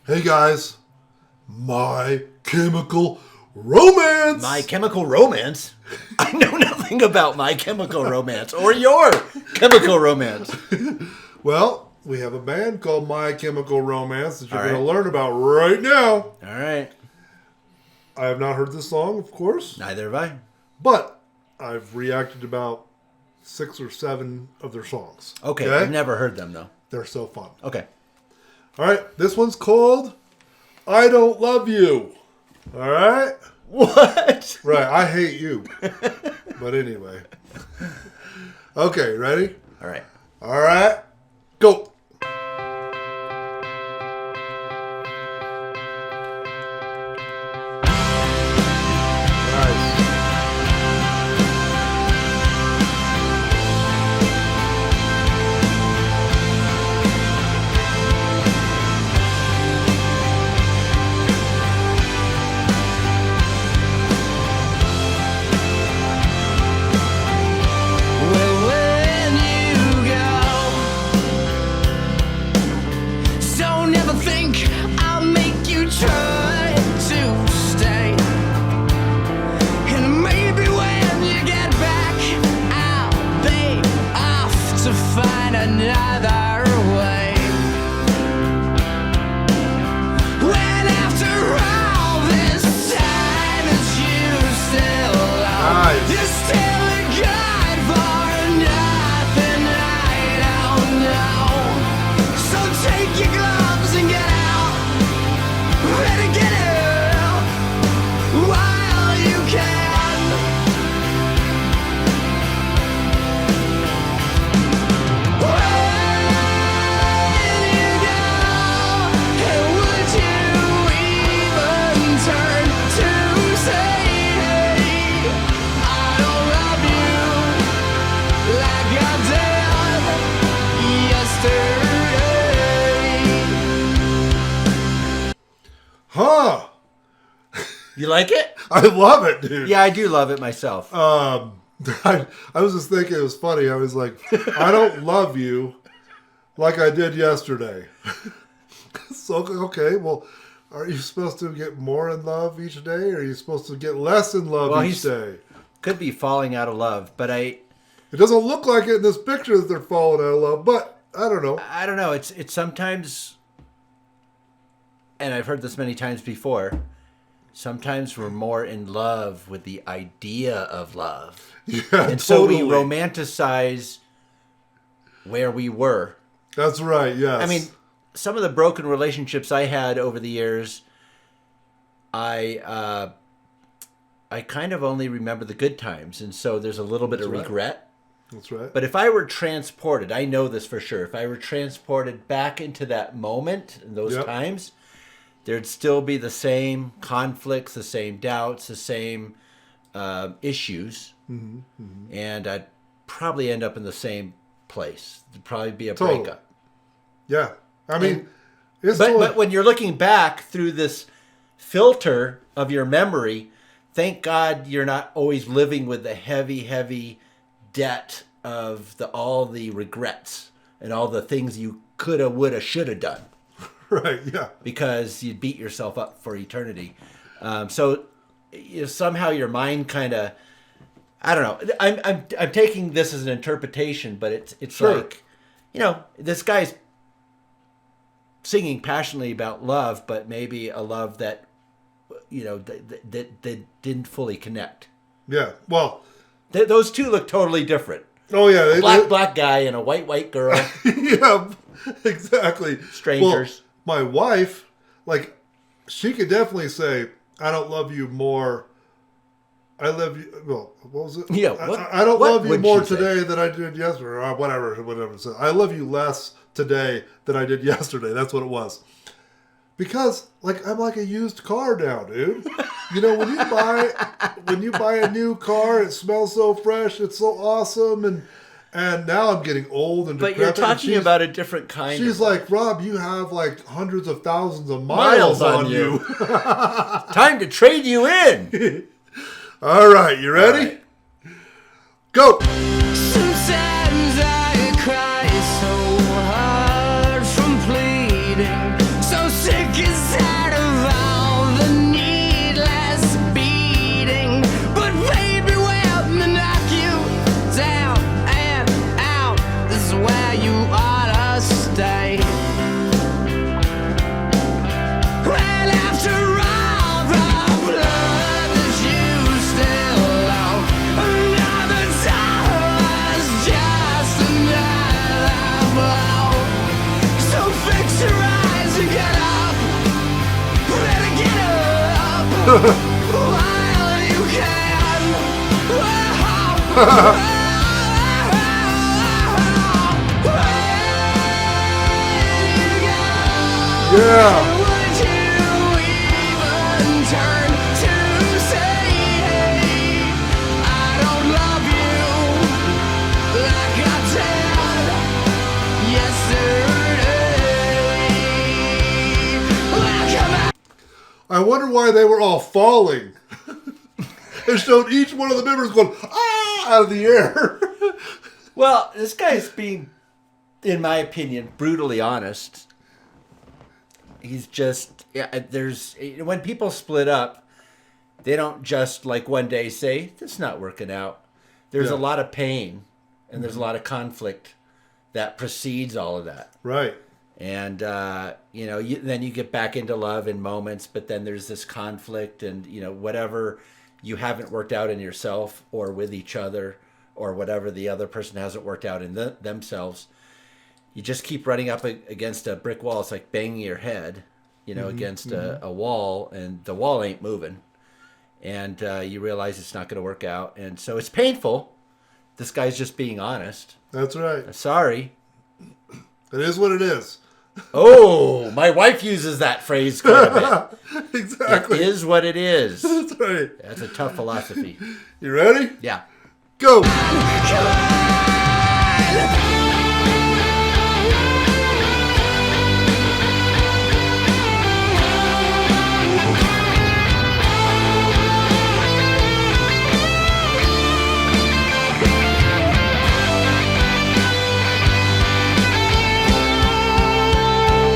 Hey guys, My Chemical Romance. My Chemical Romance? I know nothing about My Chemical Romance or your Chemical Romance. Well, we have a band called My Chemical Romance that you're All going right. to learn about right now. All right. I have not heard this song, of course, Neither have I. but I've reacted to about 6 or 7 of their songs. Okay, I've never heard them though. They're so fun. Okay. All right, this one's called I Don't Love You. All right? What? Right, I hate you. But anyway. Okay, ready? All right. All right, go. Nice. Well, when you go, so never think I'll make you try to stay. And maybe when you get back, I'll be off to find another way. When after all this time that you still love, Nice. you're still a god for nothing I don't know. So take your gloves and get out. Better get out while you can. When you go, and would you even turn to say, hey, I don't love you like I did yesterday? Huh. You like it? I love it, dude. Yeah, I do love it myself. I was just thinking it was funny. I was like, I don't love you like I did yesterday. So, okay, well, are you supposed to get more in love each day? Or are you supposed to get less in love Well, each day? Could be falling out of love, but It doesn't look like it in this picture that they're falling out of love, but I don't know. I don't know. It's sometimes, and I've heard this many times before, sometimes we're more in love with the idea of love. Yeah, And so we totally. romanticize where we were. That's right, yes. I mean, some of the broken relationships I had over the years, I kind of only remember the good times, and so there's a little bit of right. regret. That's right. But if I were transported, I know this for sure, if I were transported back into that moment, in those Yep. times, there'd still be the same conflicts, the same doubts, the same issues, and I'd probably end up in the same place. It'd probably be a Totally. breakup. Yeah. I mean, it's But, totally... but when you're looking back through this filter of your memory, thank God you're not always living with the heavy, heavy debt of all the regrets and all the things you coulda, woulda, shoulda done, Right, yeah. because you'd beat yourself up for eternity. So somehow your mind kind of, I don't know. I'm taking this as an interpretation, but it's Sure. like, this guy's singing passionately about love, but maybe a love that, that didn't fully connect. Yeah. Well, Those two look totally different. oh yeah. They, Black guy and a white girl. yeah, exactly. Strangers. Well, my wife, like, she could definitely say, I don't love you more. I love you. Well, what was it? Yeah, I don't what love you would more she say? today than I did yesterday, or whatever it said. I love you less today than I did yesterday. That's what it was. Because, like, I'm like a used car now, dude. When you buy a new car, it smells so fresh, it's so awesome, and now I'm getting old and But decrepit. you're and talking about a different kind She's of like, Rob, you have like hundreds of thousands of miles on you. time to trade you in. All right, you ready? All right. Go. Sometimes I cry so hard from pleading, so sick and tired of all the needless beating. But baby, will knock you down and out. This is where you ought to stay. And after all the blood that you still owe, another dollar's just another blow. So fix your eyes and get up. Better get up while you can. Yeah. Would you even turn to say, hey, I don't love you like I did yesterday? Well, come on. I wonder why they were all falling. It showed each one of the members going, ah, out of the air. Well, this guy's being, in my opinion, brutally honest. He's just, when people split up, they don't just like one day say, this is not working out. There's Yeah. a lot of pain and there's a lot of conflict that precedes all of that. Right. And, then you get back into love in moments, but then there's this conflict and, whatever you haven't worked out in yourself or with each other or whatever the other person hasn't worked out in themselves, you just keep running up against a brick wall. It's like banging your head, against a wall, and the wall ain't moving. And you realize it's not going to work out. And so it's painful. This guy's just being honest. That's right. Sorry. It is what it is. Oh, my wife uses that phrase quite a bit. Exactly. It is what it is. That's right. That's a tough philosophy. You ready? Yeah. Go.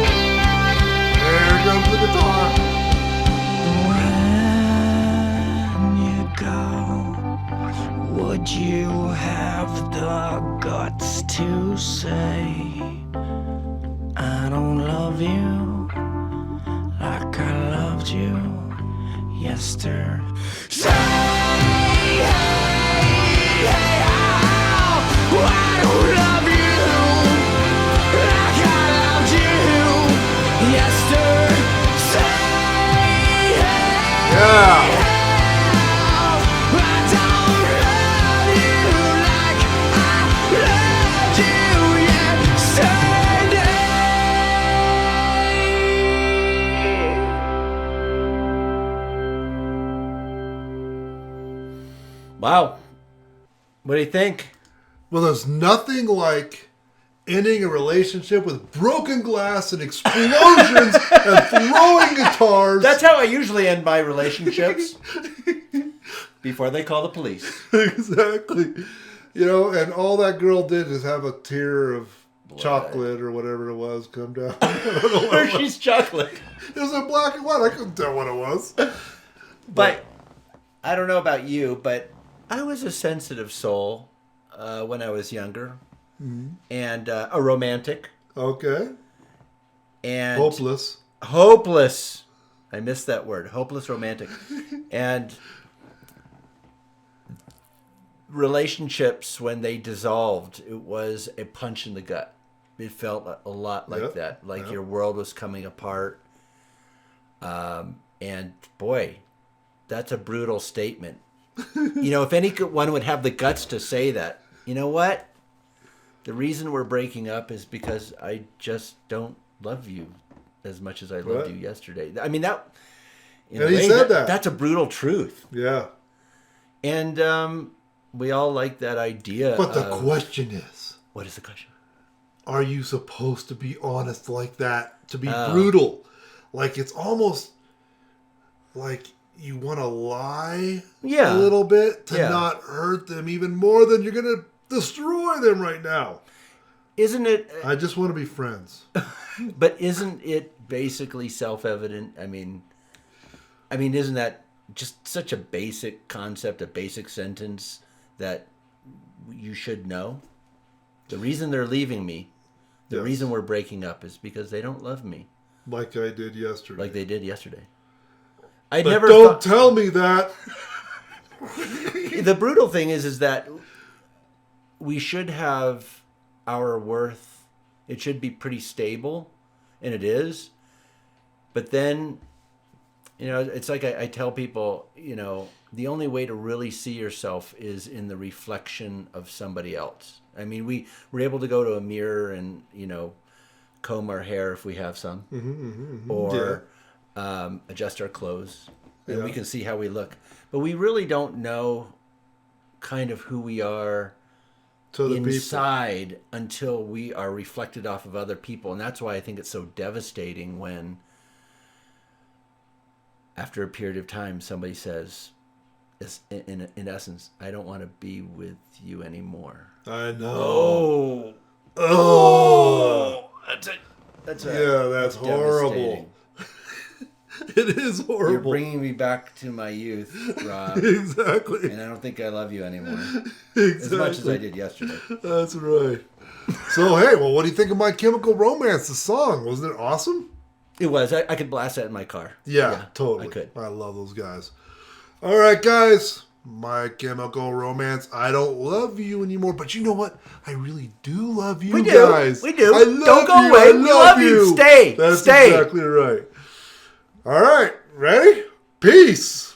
There comes the guitar. When you go, would you have the guts to say, I don't love you like I loved you yesterday? Say, hey, hey, oh, I don't love you like I loved you yesterday. Say, hey, Yeah. I don't love you like I loved you yesterday. Wow. What do you think? Well, there's nothing like ending a relationship with broken glass and explosions and throwing guitars. That's how I usually end my relationships. Before they call the police. Exactly. And all that girl did is have a tear of chocolate or whatever it was come down. I don't know what it was. Hershey's chocolate. It was in black and white. I couldn't tell what it was. But I don't know about you, but I was a sensitive soul when I was younger. And a romantic. Okay. And Hopeless. hopeless. I missed that word. Hopeless romantic. And relationships, when they dissolved, it was a punch in the gut. It felt a lot like Yep. that. Like Yep. your world was coming apart. And boy, that's a brutal statement. If anyone would have the guts to say that, you know what? The reason we're breaking up is because I just don't love you as much as I loved Right. you yesterday. I mean, that. In And a he way, said that. That's a brutal truth. Yeah. And we all like that idea. But the of- question is, What is the question? are you supposed to be honest like that? To be brutal? Like it's almost like you want to lie Yeah. a little bit to Yeah. not hurt them even more than you're going to destroy them right now. isn't it? I just want to be friends. But isn't it basically self-evident? I mean, isn't that just such a basic concept, a basic sentence that you should know? The reason they're leaving me, the Yes. reason we're breaking up is because they don't love me Like I did yesterday. like they did yesterday. I but never don't thought, tell me that. the brutal thing is that we should have our worth. It should be pretty stable, and it is. But then, it's like I tell people, the only way to really see yourself is in the reflection of somebody else. I mean, we're able to go to a mirror and, comb our hair if we have some, or adjust our clothes, and we can see how we look. But we really don't know kind of who we are To the inside until we are reflected off of other people. And that's why I think it's so devastating when, after a period of time, somebody says, in essence, I don't want to be with you anymore. people. I know. Oh, that's horrible. devastating. It is horrible. You're bringing me back to my youth, Rob, Exactly. and I don't think I love you anymore Exactly. as much as I did yesterday. That's right. So, hey, well, what do you think of My Chemical Romance, the song? Wasn't it awesome? It was. I could blast that in my car. Yeah, totally. I could. I love those guys. All right, guys. My Chemical Romance. I don't love you anymore, but you know what? I really do love you We do. guys. We do. I love Don't go you. away. I We love you. Stay. That's Stay. exactly right. All right. Ready? Peace.